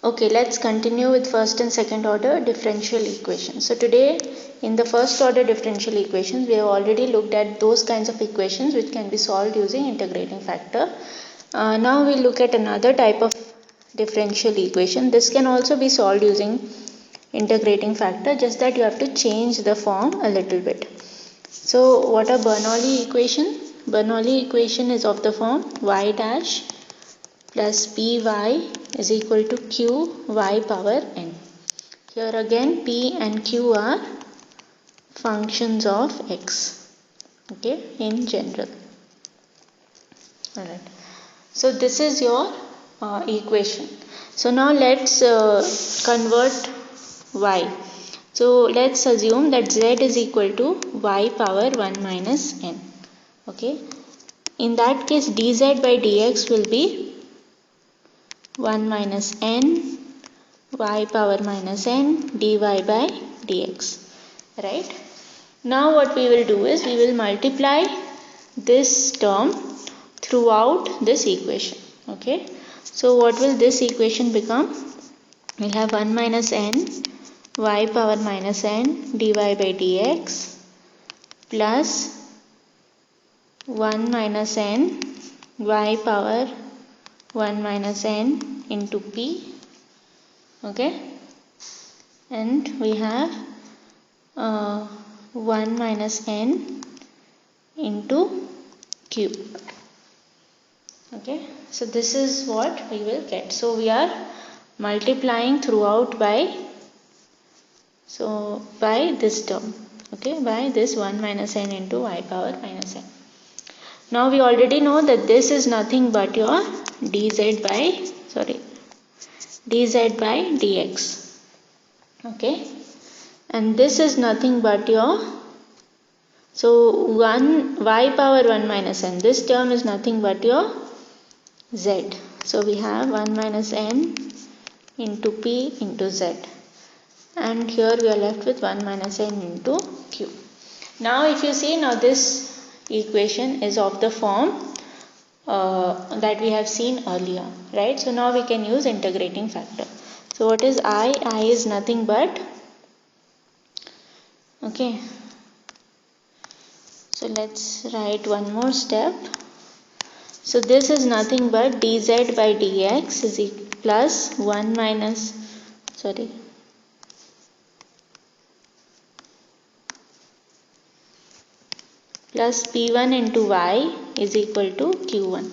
Okay, let's continue with first and second order differential equations. So today in the first order differential equations we have already looked at those kinds of equations which can be solved using integrating factor. Now we'll look at another type of differential equation. This can also be solved using integrating factor, just that you have to change the form a little bit. So what are Bernoulli equation? Bernoulli equation is of the form y dash plus py is equal to qy power n. Here again p and q are functions of x, okay, in general. Alright. So this is your equation. So now let's convert y. So let's assume that z is equal to y power 1 minus n. Okay. In that case dz by dx will be 1 minus n y power minus n dy by dx. Right. Now what we will do is we will multiply this term throughout this equation. Okay. So what will this equation become? We'll have 1 minus n y power minus n dy by dx plus 1 minus n y power 1 minus n into p, okay, and we have 1 minus n into q. Okay, so this is what we will get. So we are multiplying throughout by this term, okay, by this 1 minus n into y power minus n. Now we already know that this is nothing but your dz by dx, okay, and this is nothing but your, so 1 y power 1 minus n, this term is nothing but your z. So we have 1 minus n into p into z, and here we are left with 1 minus n into q. Now if you see, now this equation is of the form that we have seen earlier, right? So now we can use integrating factor. So what is I? I is nothing but, okay, so let's write one more step. So this is nothing but dz by dx is plus 1 minus, plus p1 into y is equal to q1,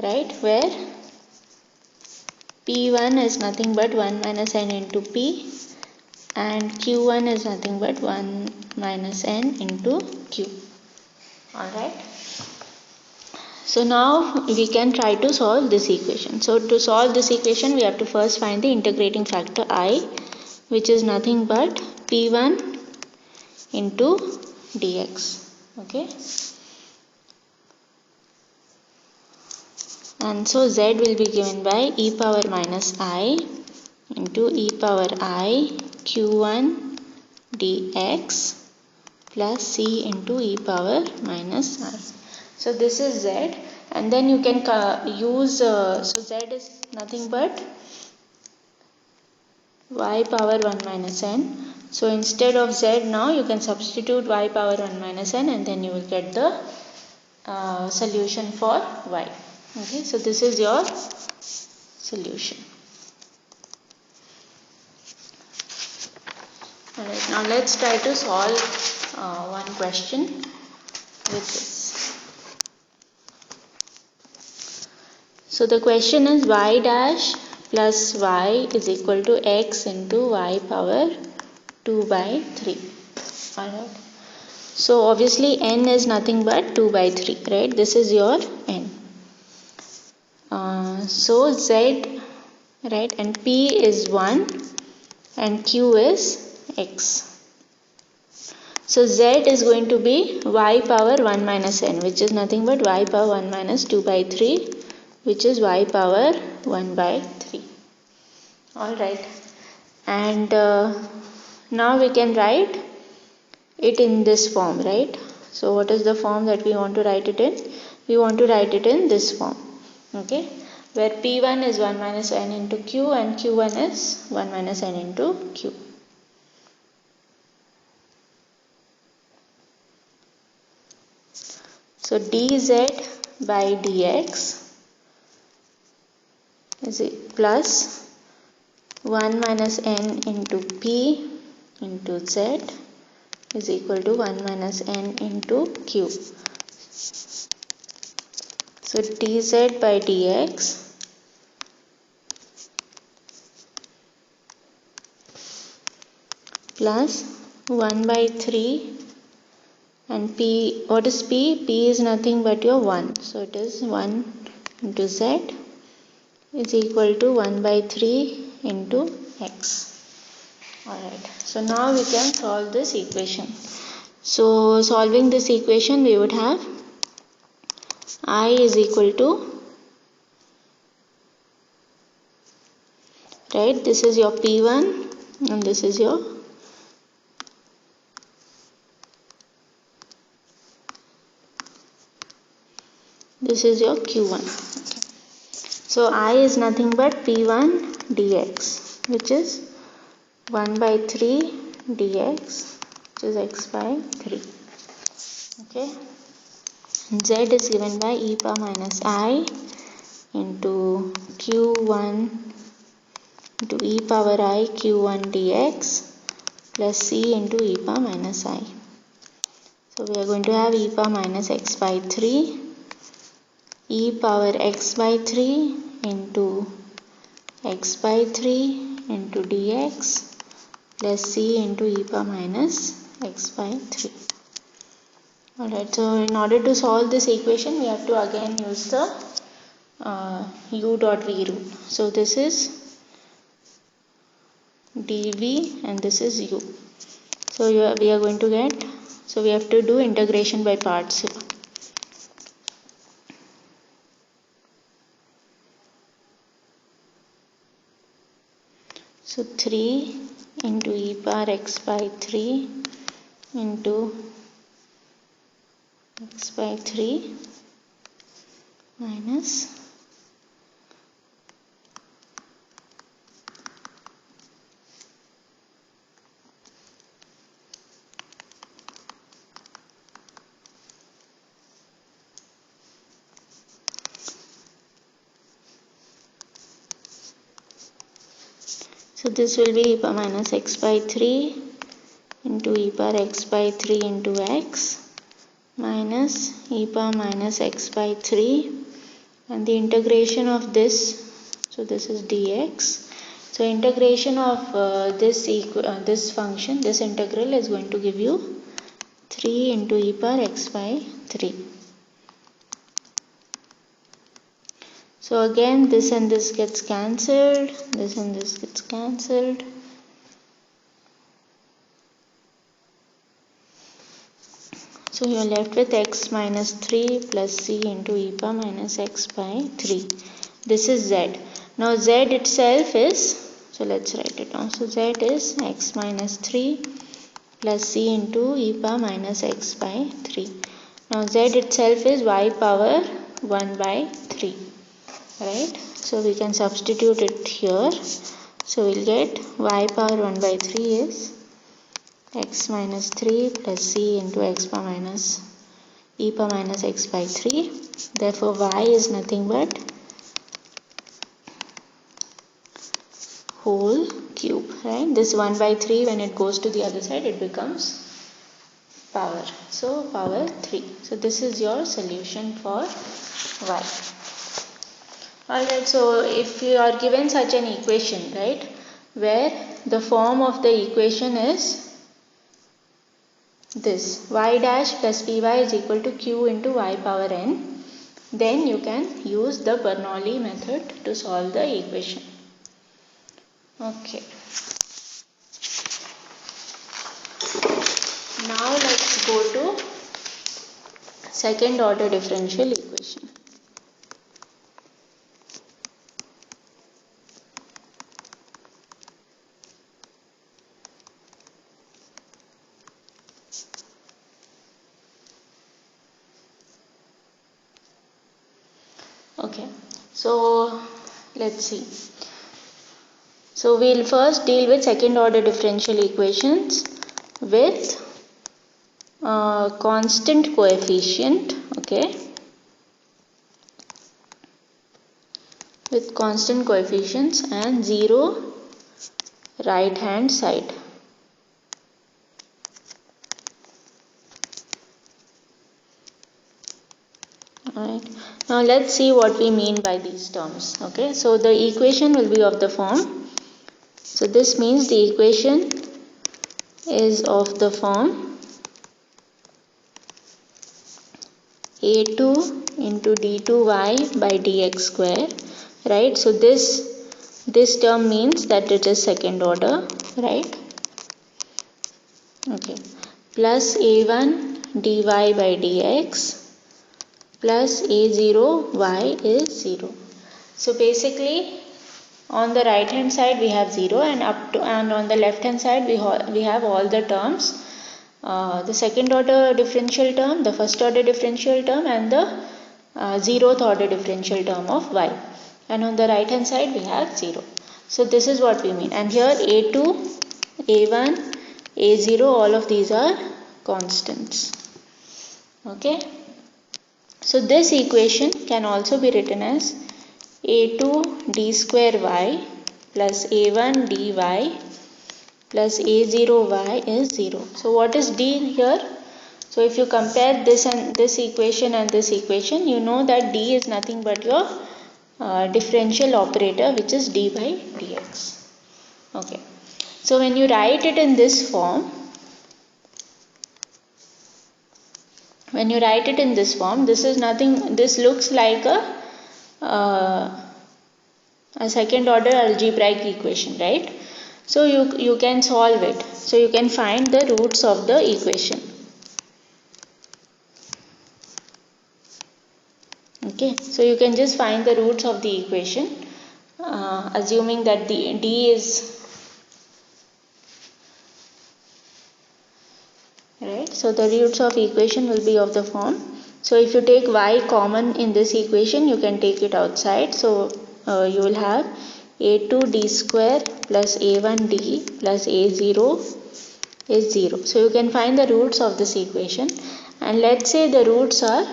right, where p1 is nothing but 1 minus n into p and q1 is nothing but 1 minus n into q. Alright. So now we can try to solve this equation. So to solve this equation we have to first find the integrating factor I, which is nothing but p1 into dx. Okay, and so z will be given by e power minus I into e power I q1 dx plus c into e power minus I. So this is z, and then you can use, so z is nothing but y power 1 minus n. So instead of z now you can substitute y power 1 minus n, and then you will get the solution for y. Okay, so this is your solution. Alright, now let's try to solve one question with this. So the question is y dash plus y is equal to x into y power 2 by 3. Alright. So obviously n is nothing but 2 by 3, right? This is your n. So z, right, and p is 1 and q is x. So z is going to be y power 1 minus n, which is nothing but y power 1 minus 2 by 3, which is y power 1 by 3. Alright. And now we can write it in this form, right? So what is the form that we want to write it in? We want to write it in this form. Okay. where P1 is 1 minus n into Q and Q1 is 1 minus n into Q. So dz by dx is plus 1 minus n into p into z is equal to 1 minus n into q. So dz by dx plus 1 by 3 and p, what is p? P is nothing but your 1. So it is 1 into z is equal to 1 by 3 into x. Alright, so now we can solve this equation. So solving this equation, we would have I is equal to, right, this is your P1 and this is your Q1. Okay. So I is nothing but P1 dx, which is 1 by 3 dx, which is x by 3. Okay. And z is given by e power minus I into Q1 into e power I Q1 dx plus c into e power minus I. So we are going to have e power minus x by 3 e power x by 3 into x by 3 into dx plus c into e power minus x by 3. Alright, so in order to solve this equation, we have to again use the u dot v rule. So this is dv and this is u. So we are going to get, so we have to do integration by parts here. So 3 into e power x by 3 into x by 3 minus so this will be e power minus x by 3 into e power x by 3 into x minus e power minus x by 3 and the integration of this, so this is dx. So integration of this function, this integral is going to give you 3 into e power x by 3. So again this and this gets cancelled, this and this gets cancelled. So you are left with x minus 3 plus c into e power minus x by 3. This is z. Now z itself is, so let's write it down. So z is x minus 3 plus c into e power minus x by 3. Now z itself is y power 1 by 3. Right, so we can substitute it here. So we'll get y power 1 by 3 is x minus 3 plus c into x power minus e power minus x by 3. Therefore y is nothing but whole cube. Right, this 1 by 3 when it goes to the other side it becomes power. So power 3. So this is your solution for y. Alright, so if you are given such an equation, right, where the form of the equation is this, y dash plus py is equal to q into y power n, then you can use the Bernoulli method to solve the equation. Okay. Now let's go to second order differential equation. Okay, So let's see. So we'll first deal with second order differential equations with constant coefficient, okay, with constant coefficients and 0 right hand side. Alright, now let's see what we mean by these terms. Okay, so the equation will be of the form. So this means the equation is of the form a2 into d2y by dx square, right? So this term means that it is second order, right? Okay, plus a1 dy by dx plus a0 y is 0. So basically on the right hand side we have 0 and on the left hand side we have all the terms, the second order differential term, the first order differential term and the 0th order differential term of y, and on the right hand side we have 0. So this is what we mean, and here a2, a1, a0, all of these are constants. Okay, so this equation can also be written as a2 d square y plus a1 dy plus a0 y is 0. So what is d here? So if you compare this equation and this equation, you know that d is nothing but your differential operator, which is d by dx. Okay, so when you write it in this form, this is nothing, this looks like a second order algebraic equation, right? So you can solve it. So you can find the roots of the equation. Okay, so you can just find the roots of the equation, assuming that the d is right. So the roots of equation will be of the form. So if you take y common in this equation, you can take it outside. So you will have a2 d square plus a1 d plus a0 is 0. So you can find the roots of this equation, and let's say the roots are,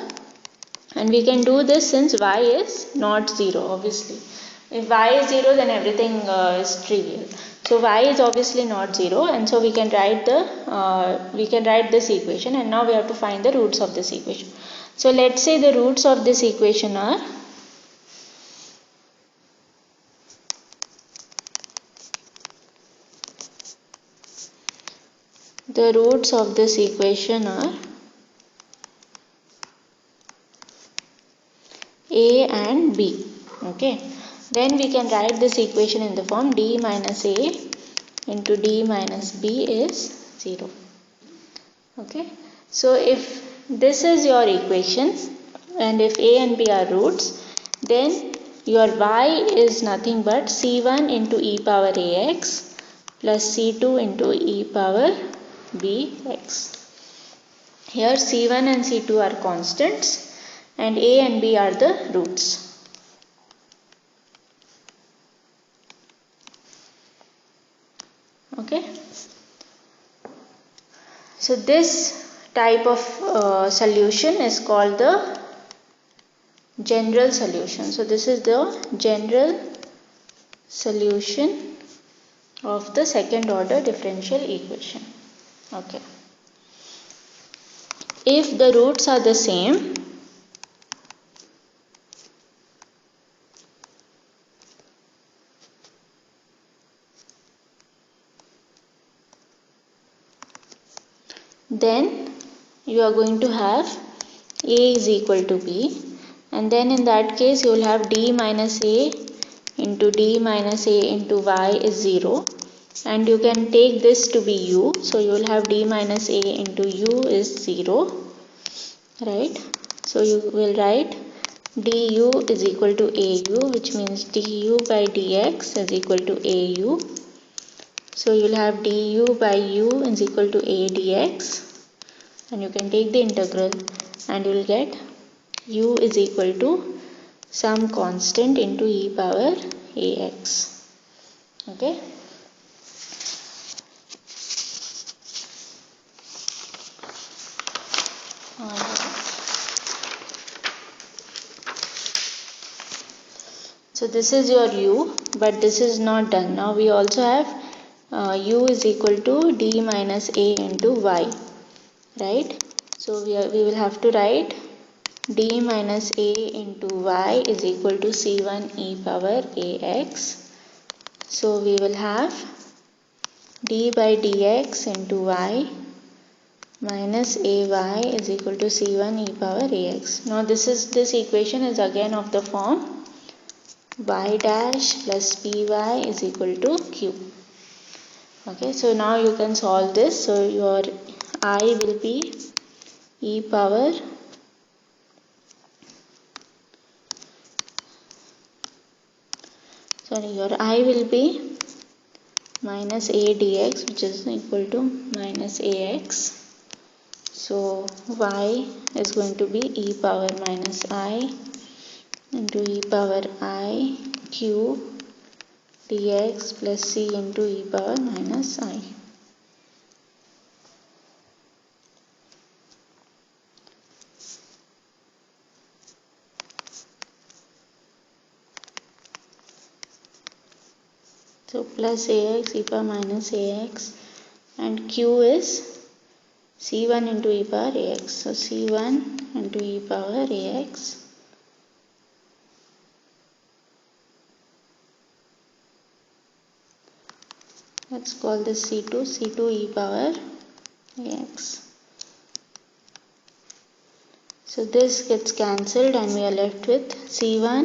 and we can do this since y is not 0, obviously. If y is 0, then everything is trivial. So y is obviously not 0, and so we can write this equation, and now we have to find the roots of this equation. So let's say the roots of this equation are a and b. Okay, then we can write this equation in the form d minus a into d minus b is 0. Okay, so if this is your equation and if a and b are roots, then your y is nothing but c1 into e power ax plus c2 into e power bx. Here c1 and c2 are constants and a and b are the roots. Okay, so this type of solution is called the general solution. So this is the general solution of the second order differential equation. Okay, if the roots are the same, then you are going to have a is equal to b, and then in that case you will have d minus a into d minus a into y is 0, and you can take this to be u. So you will have d minus a into u is 0, right? So you will write du is equal to au, which means du by dx is equal to au. So you will have du by u is equal to a dx, and you can take the integral and you will get u is equal to some constant into e power ax. Okay. So this is your u, but this is not done. Now we also have u is equal to d minus a into y, right? So we will have to write d minus a into y is equal to c1 e power ax. So we will have d by dx into y minus ay is equal to c1 e power ax. Now this equation is again of the form y dash plus py is equal to q. Okay, so now you can solve this. So your I will be e power your I will be minus a dx, which is equal to minus ax. So y is going to be e power minus I into e power I q dx plus c into e power minus I. So plus ax e power minus ax, and q is c1 into e power ax. So c1 into e power ax let's call this c2 e power ax. So this gets cancelled and we are left with c1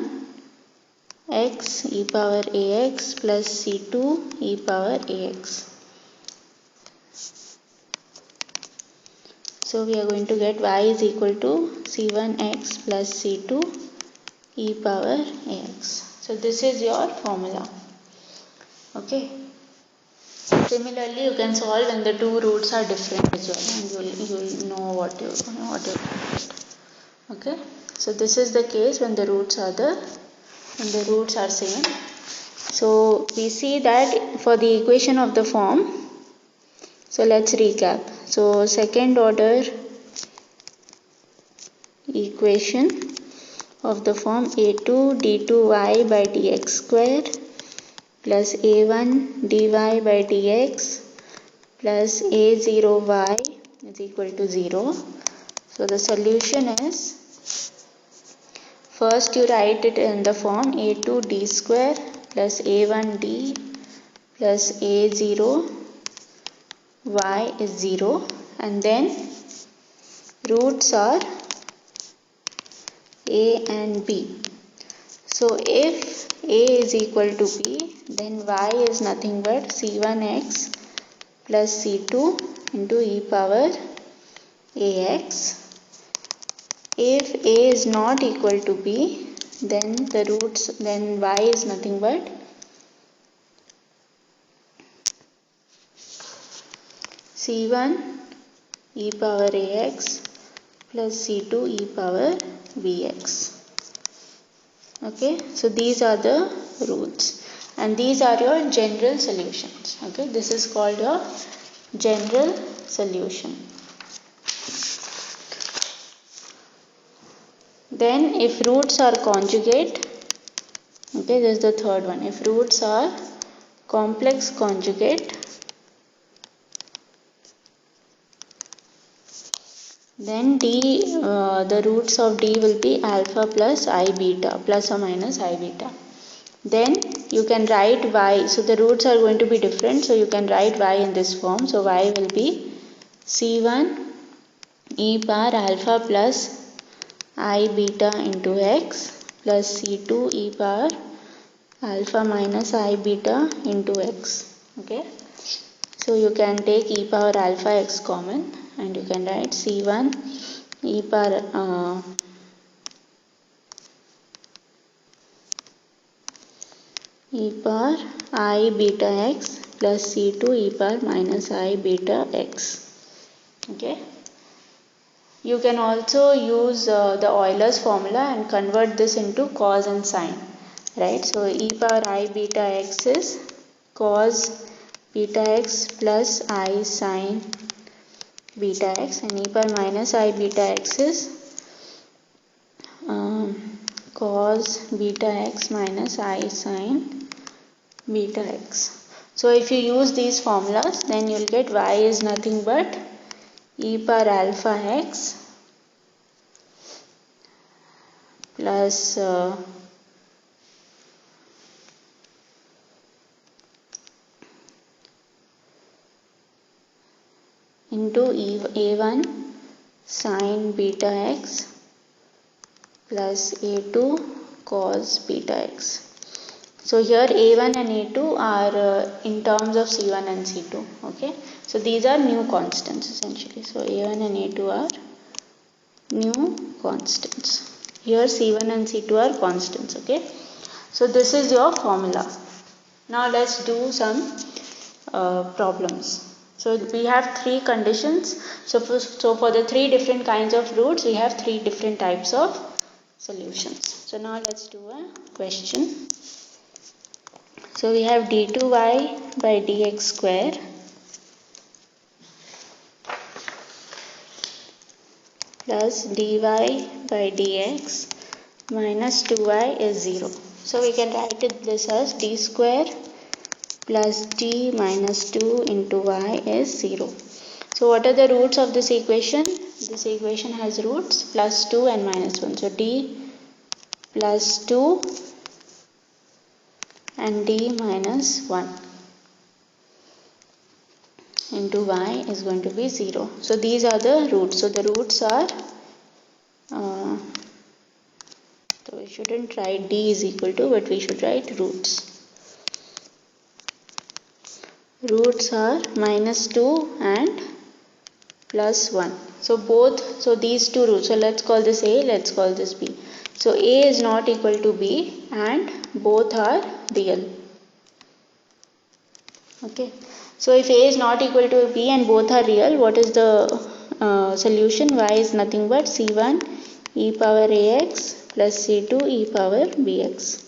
x e power ax plus c2 e power ax. So we are going to get y is equal to c1x plus c2 e power ax. So this is your formula. Okay. Similarly, you can solve when the two roots are different as well, and you will know what you get. Okay. So this is the case when the roots are same. So we see that for the equation of the form. So let's recap. So second order equation of the form a2 d2y by dx square plus a1 dy by dx plus a0y is equal to 0. So the solution is, first you write it in the form a2 d square plus a1 d plus a0 y is 0, and then roots are a and b. So if a is equal to b, then y is nothing but c1x plus c2 into e power ax. If a is not equal to b, then y is nothing but c1 e power ax plus c2 e power bx. Okay, so these are the rules, and these are your general solutions. Okay, this is called your general solution. Then if roots are conjugate, okay, this is the third one. If roots are complex conjugate, then the roots of d will be alpha plus I beta, plus or minus I beta. Then you can write y. So the roots are going to be different, so you can write y in this form. So y will be c1 e power alpha plus I beta into x plus c2 e power alpha minus I beta into x. Okay, so you can take e power alpha x common, and you can write c1 e power I beta x plus c2 e power minus I beta x. Okay, You can also use the Euler's formula and convert this into cos and sine, right? So e power I beta x is cos beta x plus I sine beta x, and e power minus I beta x is cos beta x minus I sine beta x. So if you use these formulas, then you will get y is nothing but e power alpha x plus into a1 sine beta x plus a2 cos beta x. So here a1 and a2 are in terms of c1 and c2. Okay, so these are new constants essentially. So a1 and a2 are new constants. Here c1 and c2 are constants. Okay, so this is your formula. Now let's do some problems. So we have three conditions. So for the three different kinds of roots, we have three different types of solutions. So now let's do a question. So we have d2y by dx square plus dy by dx minus 2y is 0. So we can write this as d square plus d minus 2 into y is 0. So what are the roots of this equation? This equation has roots plus 2 and minus 1. So d plus 2 and d minus 1 into y is going to be 0. So these are the roots. So the roots are, so we shouldn't write d is equal to, but we should write roots. Roots are minus 2 and plus 1. So these two roots, so let's call this a, let's call this b. So a is not equal to b and both are real. Okay, so if a is not equal to b and both are real, what is the solution? Y is nothing but c1 e power ax plus c2 e power bx.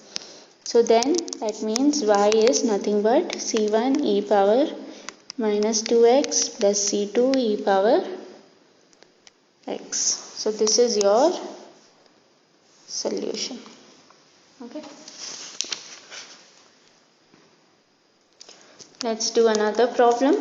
So then that means y is nothing but c1 e power minus 2x plus c2 e power x. So this is your solution. Okay. Let's do another problem.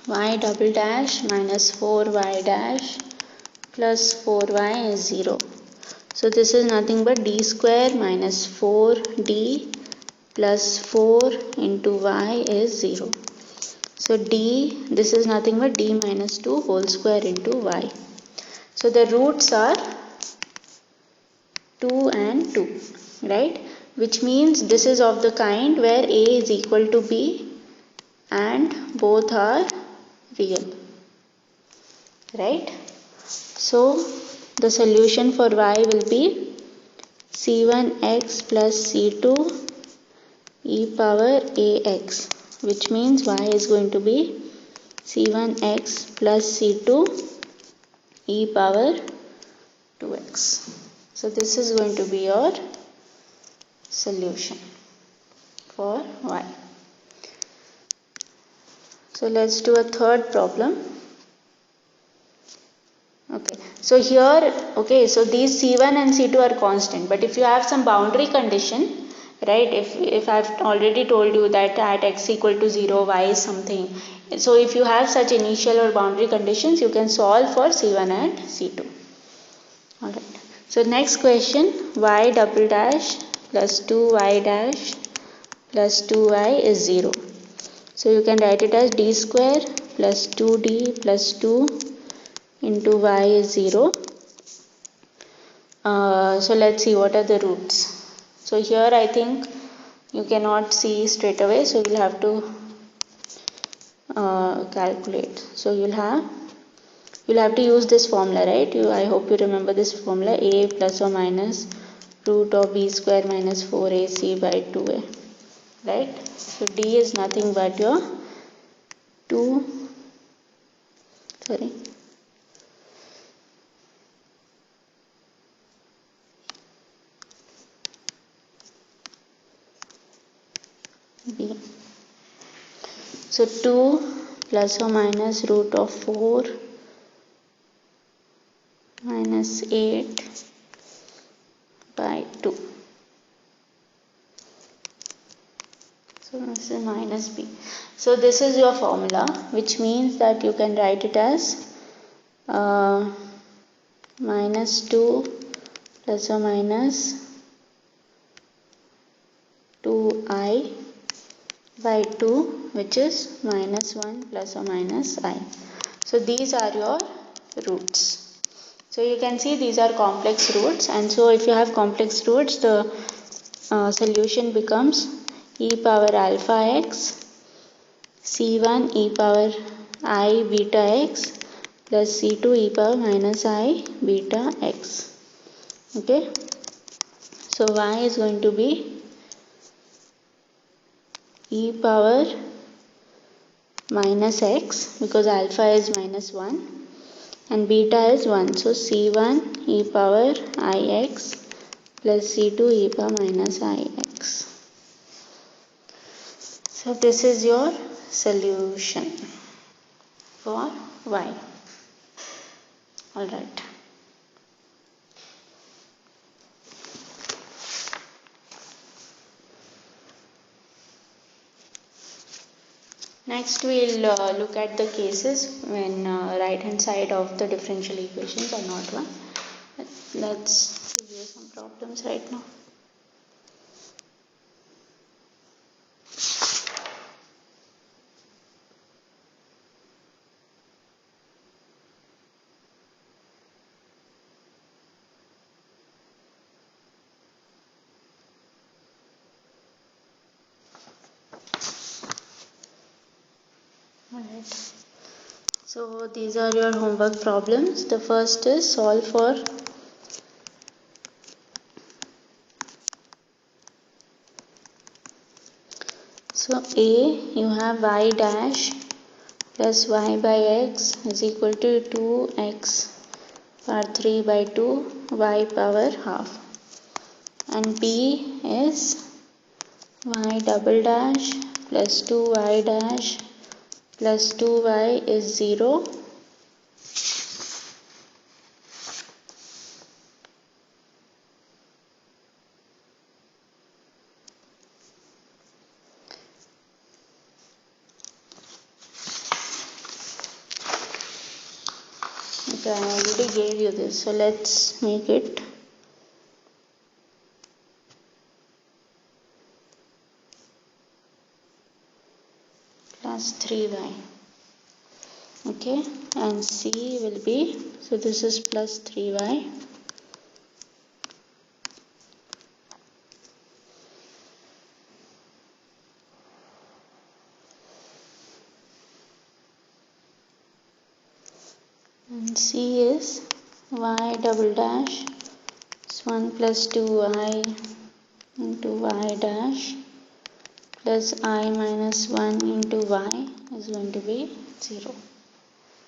Y double dash minus 4y dash plus 4y is 0. So this is nothing but d square minus 4d plus 4 into y is 0. So d, this is nothing but d minus 2 whole square into y. So the roots are 2 and 2, right? Which means this is of the kind where a is equal to b and both are real, right? So the solution for y will be c1x plus c2 e power ax, which means y is going to be c1x plus c2 e power 2x. So this is going to be your solution for y. So let's do a third problem. Okay, so here, okay, so these c1 and c2 are constant, but if you have some boundary condition, right, if I've already told you that at x equal to 0, y is something, so if you have such initial or boundary conditions, you can solve for c1 and c2. Alright, so next question, y double dash plus 2y dash plus 2y is 0. So you can write it as d square plus 2d plus 2 into y is 0. So let's see what are the roots. So here I think you cannot see straight away, so you'll have to calculate. So you'll have to use this formula, right? I hope you remember this formula, a plus or minus root of b square minus 4ac by 2a, right? So d is nothing but your 2b. So 2 plus or minus root of 4 minus 8 by 2. So this is minus b. So this is your formula, which means that you can write it as minus 2 plus or minus 2i by 2, which is minus 1 plus or minus I. So these are your roots. So you can see these are complex roots, and so if you have complex roots, the solution becomes e power alpha x c1 e power I beta x plus c2 e power minus I beta x. Okay, so y is going to be e power minus x because alpha is minus 1 and beta is 1. So c1 e power ix plus c2 e power minus ix. So this is your solution for y. Alright. Next we'll look at the cases when right hand side of the differential equations are not 1. Let's review some problems right now. Alright. So these are your homework problems. The first is solve for so A, you have y dash plus y by x is equal to 2x power 3 by 2 y power half, and B is y double dash plus 2y dash plus 2y is 0 . Okay, I already gave you this, so let's make it plus 3y. Okay, and C will be, so this is plus 3y and C is y double dash is 1 plus 2y into y dash plus I minus 1 into y is going to be 0.